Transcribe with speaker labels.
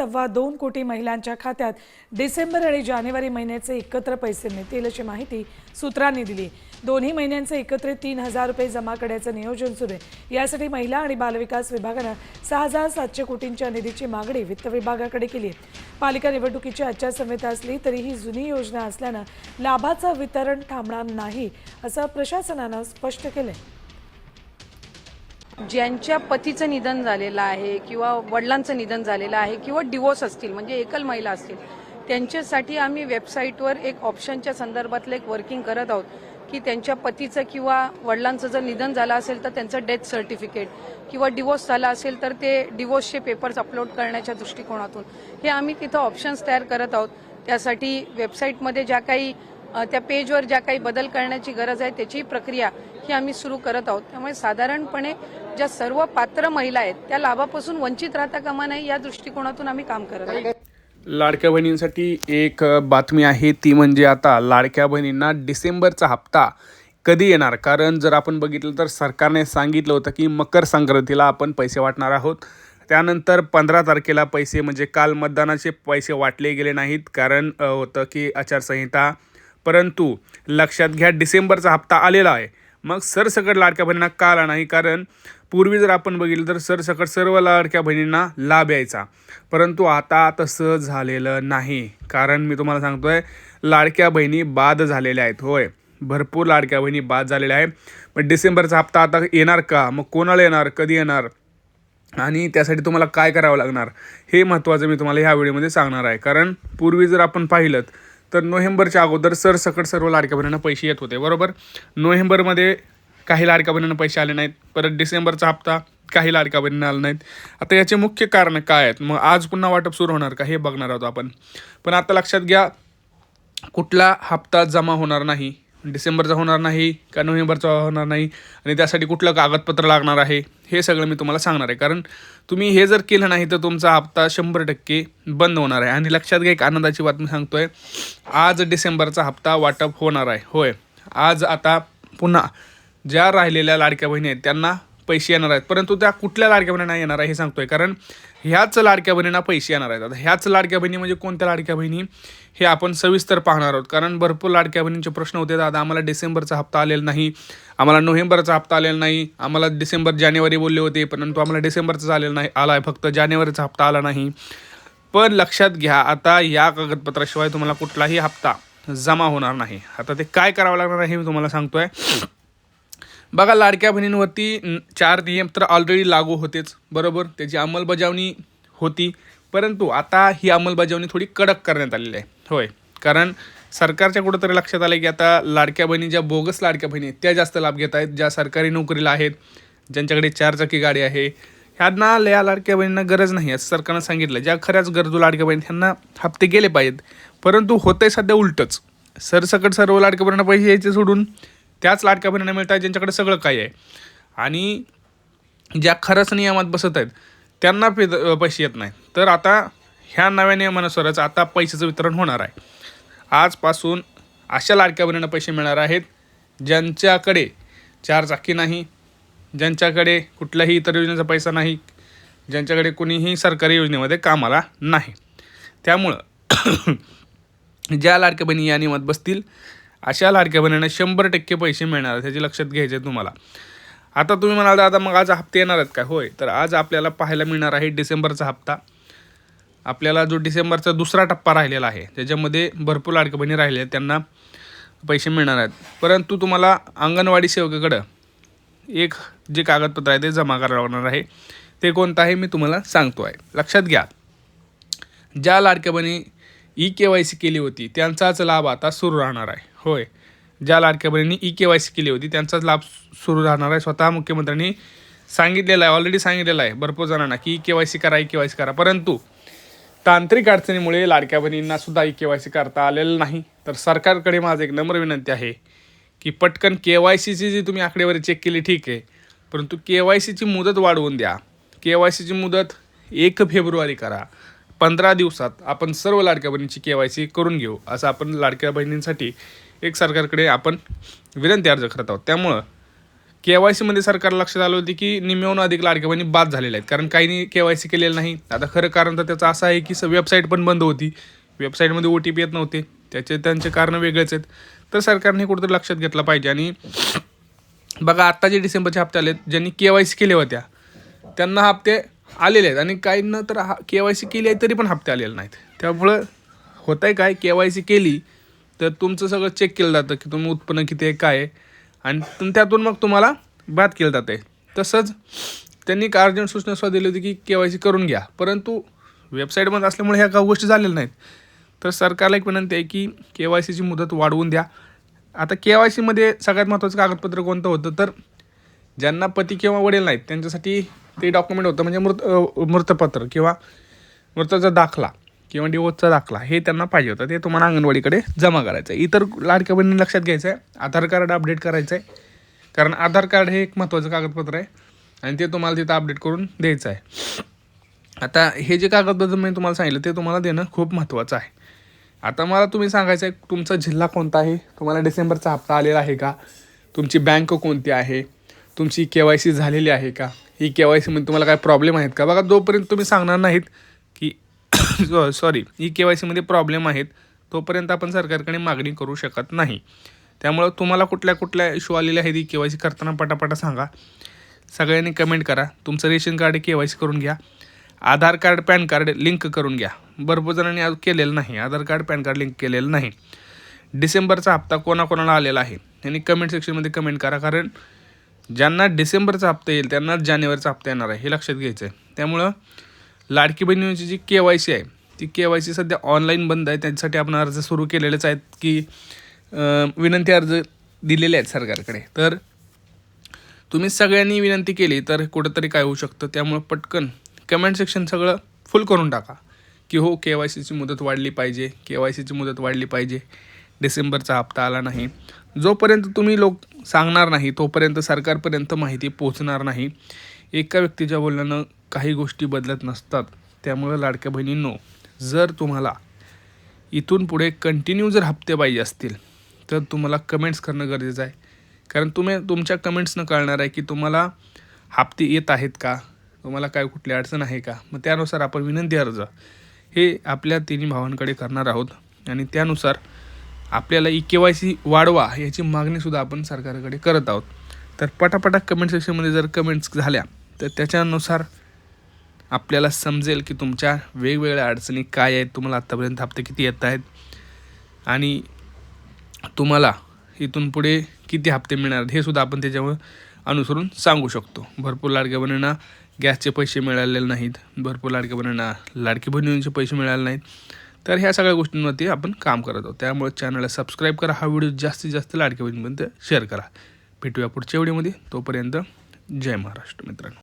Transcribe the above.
Speaker 1: 2.25 कोटी महिलांच्या खात्यात डिसेंबर आणि जानेवारी महिन्याचे एकत्र पैसे मिळतील अशी माहिती सूत्रांनी दिली। दोन्ही महिन्यांचे एकत्रित 3,000 रुपये जमा करण्याचं नियोजन सुरू आहे। यासाठी महिला आणि बालविकास विभागानं 6,700 कोटींच्या निधीची मागणी वित्त विभागाकडे केली आहे। पालिका निवडणुकीची आचारसंहिता असली तरी ही जुनी योजना असल्यानं लाभाचं वितरण थांबणार नाही असं प्रशासनानं स्पष्ट केलंय।
Speaker 2: ज्यांच्या पतीचं निधन झालेलं आहे किंवा वडिलांचं निधन झालेलं आहे किंवा डिवोर्स असतील म्हणजे एकल महिला असतील त्यांच्यासाठी आम्ही वेबसाईटवर एक ऑप्शनच्या संदर्भातलं एक वर्किंग करत आहोत की त्यांच्या पतीचं किंवा वडिलांचं जर निधन झालं असेल तर त्यांचं डेथ सर्टिफिकेट किंवा डिवोर्स झाला असेल तर ते डिवोर्सचे पेपर्स अपलोड करण्याच्या दृष्टिकोनातून हे आम्ही तिथं ऑप्शन्स तयार करत आहोत। त्यासाठी वेबसाईटमध्ये ज्या काही त्या पेजवर ज्या काही बदल करण्याची गरज आहे त्याची प्रक्रिया ही आम्ही सुरू करत आहोत। त्यामुळे साधारणपणे ज्या सर्व पात्र महिला आहेत त्या लाभापासून वंचित राहता कामा नये या दृष्टिकोनातून आम्ही काम करत आहोत।
Speaker 3: लाडक्या बहिणींसाठी एक बातमी आहे ती म्हणजे आता लाडक्या बहिणींना डिसेंबरचा हप्ता कधी येणार। कारण जर आपण बघितलं तर सरकारने सांगितलं होतं की मकर संक्रांतीला आपण पैसे वाटणार आहोत। त्यानंतर 15 तारखेला पैसे म्हणजे काल मतदानाचे पैसे वाटले गेले नाहीत कारण होतं की आचारसंहिता। परंतु लक्षात घ्या डिसेंबरचा हप्ता आलेला आहे। मग सरसकट लाडक्या बहिणींना का आला नाही? कारण पूर्वी जर आपण बघितलं तर सरसकट सर्व लाडक्या बहिणींना लाभ यायचा, परंतु आता तसं झालेलं नाही। कारण मी तुम्हाला सांगतोय लाडक्या बहिणी बाद झालेल्या आहेत। होय, भरपूर लाडक्या बहिणी बाद झालेल्या आहेत। पण डिसेंबरचा हप्ता आता येणार का? मग कोणाला येणार, कधी येणार आणि त्यासाठी तुम्हाला काय करावं लागणार हे महत्त्वाचं मी तुम्हाला ह्या व्हिडिओमध्ये सांगणार आहे। कारण पूर्वी जर आपण पाहिलं तर नोव्हेंबरच्या अगोदर सरसकट सर्व लाडक्या बहिणींना पैसे येत होते, बरोबर। नोव्हेंबरमध्ये काही लाडक्या बहिणींना पैसे आले नाहीत, परत डिसेंबरचा हप्ता काही लाडक्या बहिणींना आला नाहीत। आता याचे मुख्य कारण काय आहेत? मग आज पुन्हा वाटप सुरू होणार का हे बघणार आहोत आपण। पण आता लक्षात घ्या कुठला हप्ता जमा होणार नाही, डिसेंबरचा होणार नाही का नोव्हेंबरचा होणार नाही आणि त्यासाठी कुठलं कागदपत्र लागणार आहे हे सगळं मी तुम्हाला सांगणार आहे। कारण तुम्ही हे जर केलं नाही तर तुमचा हप्ता 100% बंद होणार आहे। आणि लक्षात घ्या एक आनंदाची बातमी सांगतोय, आज डिसेंबरचा हप्ता वाटप होणार आहे। होय, आज आता पुन्हा ज्या राहिलेल्या लाडक्या बहिणी आहेत त्यांना पैसे येणार आहेत, परंतु त्या कुठल्या लाडक्या बहिणींना येणार आहे हे सांगतोय। कारण ह्याच लाडक्या बहिणींना पैसे येणार आहेत। आता ह्याच लाडक्या बहिणी म्हणजे कोणत्या लाडक्या बहिणी हे आपण सविस्तर पाहणार आहोत। कारण भरपूर लाडक्या बहिणींचे प्रश्न होते, दादा आम्हाला डिसेंबरचा हप्ता आलेला नाही, आम्हाला नोव्हेंबरचा हप्ता आलेला नाही, आम्हाला डिसेंबर जानेवारी बोलले होते परंतु आम्हाला डिसेंबरचा आलेला नाही, आला आहे फक्त जानेवारीचा हप्ता आला नाही। पण लक्षात घ्या आता या कागदपत्राशिवाय तुम्हाला कुठलाही हप्ता जमा होणार नाही। आता ते काय करावं लागणार आहे हे मी तुम्हाला सांगतोय। बघा लाडक्या बहिणींवरती 4 नियम तर ऑलरेडी लागू होतेच, बरोबर, त्याची अंमलबजावणी होती, परंतु आता ही अंमलबजावणी थोडी कडक करण्यात आलेली आहे। होय, कारण सरकारच्या कुठंतरी लक्षात आलं की आता लाडक्या बहिणी ज्या बोगस लाडक्या बहिणी आहेत त्या जास्त लाभ घेत आहेत, ज्या सरकारी नोकरीला आहेत, ज्यांच्याकडे 4 चाकी गाडी आहे, ह्यांना या लाडक्या बहिणींना गरज नाही असं सरकारनं सांगितलं। ज्या खऱ्याच गरजू लाडक्या बहिणी त्यांना हप्ते गेले पाहिजेत, परंतु होतंय सध्या उलटंच। सरसकट सर्व लाडक्या बहिणींना पैसे यायचे सोडून त्याच लाडक्या बहिणींना मिळत आहेत ज्यांच्याकडे सगळं काही आहे आणि ज्या खरंच नियमात बसत आहेत त्यांना पैसे येत नाहीत। तर आता ह्या नव्या नियमानुसारच आता पैशाचं वितरण होणार आहे। आजपासून अशा लाडक्या बहिणींना पैसे मिळणार आहेत ज्यांच्याकडे 4 चाकी नाही, ज्यांच्याकडे कुठल्याही इतर योजनेचा पैसा नाही, ज्यांच्याकडे कोणीही सरकारी योजनेमध्ये कामाला नाही। त्यामुळं ज्या लाडक्या बहिणी या नियमात बसतील अशा लाडक्या बहिणींना 100% पैसे मिळणार आहेत, ह्याची लक्षात घ्यायचे तुम्हाला। आता तुम्ही म्हणाल दादा मग आज हप्ते येणार आहेत का? होय, तर आज आपल्याला पाहायला मिळणार आहे डिसेंबरचा हप्ता। आपल्याला जो डिसेंबरचा दुसरा टप्पा राहिलेला आहे त्याच्यामध्ये भरपूर लाडक्या बहिणी राहिल्या आहेत त्यांना पैसे मिळणार आहेत, परंतु तुम्हाला अंगणवाडी सेवकाकडं एक जे कागदपत्र आहे ते जमा करावं लागणार आहे। ते कोणतं आहे मी तुम्हाला सांगतो आहे, लक्षात घ्या। ज्या लाडक्या बहिणी EKYC केली होती त्यांचाच लाभ आता सुरू राहणार आहे। होय, ज्या लाडक्या बहिणींनी EKYC केली होती त्यांचाच लाभ सुरू राहणार आहे। स्वतः मुख्यमंत्र्यांनी सांगितलेलं आहे, ऑलरेडी सांगितलेलं आहे भरपूर जणांना की EKYC करा, EKYC करा, परंतु तांत्रिक अडचणीमुळे लाडक्या बहिणींना सुद्धा EKYC करता आलेलं नाही। तर सरकारकडे माझं एक नम्र विनंती आहे की पटकन KYCची जी तुम्ही आकडेवारी चेक केली ठीक आहे, परंतु KYCची मुदत वाढवून द्या। KYCची मुदत 1 फेब्रुवारी करा। 15 दिवसात आपण सर्व लाडक्या बहिणींची KYC करून घेऊ असं आपण लाडक्या बहिणींसाठी एक सरकारकडे आपण विनंती अर्ज करत आहोत। त्यामुळं KYC मध्ये सरकार लक्षात आलं होती की निम्म्याहून अधिक लाडक्या बहिणी बाद झालेल्या आहेत, कारण काहींनी KYC केलेलं नाही. आता खरं कारण तर त्याचं असं आहे की वेबसाईट पण बंद होती, वेबसाईटमध्ये OTP येत नव्हते, त्यांचे कारण वेगळेच आहेत. तर सरकारने कुठेतरी लक्षात घेतलं पाहिजे. आणि बघा आता जे डिसेंबरचे हप्ते आलेत, ज्यांनी KYC केले होत्या त्यांना हप्ते आलेले आहेत, आणि काहींना तर KYC केली आहे तरी पण हप्ते आलेले नाहीत. त्यामुळं होत आहे काय, KYC केली तर तुमचं सगळं चेक केलं जातं की तुम्ही उत्पन्न किती आहे, काय आहे, आणि त्यातून मग तुम्हाला बाद केलं जातं आहे. तसंच त्यांनी एक अर्जंट सूचना सुद्धा दिली होती की KYC करून घ्या, परंतु वेबसाईटमध्ये असल्यामुळे ह्या काही गोष्टी झालेल्या नाहीत. तर सरकारला एक विनंती आहे की KYCची मुदत वाढवून द्या. आता KYC मध्ये सगळ्यात महत्त्वाचं कागदपत्र कोणतं होतं, तर ज्यांना पती किंवा वडील नाहीत त्यांच्यासाठी ते डॉक्युमेंट होतं, म्हणजे मृतपत्र किंवा मृताचा दाखला किंवा डिवोर्सचा दाखला, हे त्यांना पाहिजे होतं. ते तुम्हाला अंगणवाडीकडे जमा करायचं आहे. इतर लाडक्या बहिणींनी लक्षात घ्यायचं आहे, आधार कार्ड अपडेट करायचं आहे, कारण आधार कार्ड हे एक महत्त्वाचं कागदपत्र आहे आणि ते तुम्हाला तिथं अपडेट करून द्यायचं आहे. आता हे जे कागदपत्र मी तुम्हाला सांगितलं ते तुम्हाला देणं खूप महत्त्वाचं आहे. आता मला तुम्ही सांगायचं आहे तुमचा जिल्हा कोणता आहे, तुम्हाला डिसेंबरचा हप्ता आलेला आहे का, तुमची बँक कोणती आहे, तुमची KYC झालेली आहे का, ही KYC मध्ये तुम्हाला काय प्रॉब्लेम आहेत का. बघा, जोपर्यंत तुम्ही सांगणार नाहीत की ही KYC मध्ये प्रॉब्लेम आहेत, तोपर्यंत आपण सरकारकडे मागणी करू शकत नाही. त्यामुळं तुम्हाला कुठल्या इश्यू आलेले आहेत ही KYC करताना पटापटा सांगा. सगळ्यांनी कमेंट करा. तुमचं रेशन कार्ड KYC करून घ्या, आधार कार्ड पॅन कार्ड लिंक करून घ्या. भरपूर जणांनी आज केलेलं नाही, आधार कार्ड पॅन कार्ड लिंक केलेलं नाही. डिसेंबरचा हप्ता कोणाकोणाला आलेला आहे यांनी कमेंट सेक्शनमध्ये कमेंट करा, कारण ज्यांना डिसेंबरचा हप्ता येईल त्यांना जानेवारीचा हप्ता येणार आहे, हे लक्षात घ्यायचं आहे. त्यामुळं लाडकी बहिणीची जी KYC आहे ती KYC सध्या ऑनलाईन बंद आहे. त्याच्यासाठी आपण अर्ज सुरू केलेलेच आहेत की विनंती अर्ज दिलेले आहेत सरकारकडे. तर तुम्ही सगळ्यांनी विनंती केली तर कुठंतरी काय होऊ शकतं. त्यामुळं पटकन कमेंट सेक्शन सगळं फुल करून टाका की हो, KYCची मुदत वाढली पाहिजे, KYCची मुदत वाढली पाहिजे, डिसेंबरचा हप्ता आला नाही. जोपर्यंत तुम्ही लोक सांगणार नाही तोपर्यंत सरकारपर्यंत माहिती पोहोचणार नाही. एका व्यक्तीच्या बोलण्यानं काही गोष्टी बदलत नसतात. त्यामुळं लाडक्या बहिणींनो, जर तुम्हाला इथून पुढे कंटिन्यू जर हप्ते पाहिजे असतील तर तुम्हाला कमेंट्स करणं गरजेचं आहे, कारण तुमच्या कमेंट्सनं कळणार आहे की तुम्हाला हप्ते येत आहेत का, तुम्हाला काय कुठली अडचण आहे का. मग त्यानुसार आपण विनंती अर्ज हे आपल्या तिन्ही भावांकडे करणार आहोत, आणि त्यानुसार आपल्याला KYC वाढवा याची मागणीसुद्धा आपण सरकारकडे करत आहोत. तर पटापटा कमेंट सेक्शनमध्ये जर कमेंट्स झाल्या तर त्याच्यानुसार आपल्याला समजेल की तुमच्या वेगवेगळ्या अडचणी काय आहेत, तुम्हाला आत्तापर्यंत हप्ते किती येत आहेत, आणि तुम्हाला इथून पुढे किती हप्ते मिळणार हे सुद्धा आपण त्याच्यावर अनुसरून सांगू शकतो. भरपूर लाडक्या बहिणींना गॅसचे पैसे मिळालेले नाहीत, भरपूर लाडक्या बहिणींना लाडकी बहिणींचे पैसे मिळाले नाहीत. तर ह्या सगळ्या गोष्टींवरती आपण काम करत आहोत. त्यामुळे चॅनलला सबस्क्राईब करा, हा व्हिडिओ जास्तीत जास्त लाडक्या बहिणींपर्यंत शेअर करा. भेटूया पुढच्या व्हिडिओमध्ये. तोपर्यंत जय महाराष्ट्र मित्रांनो.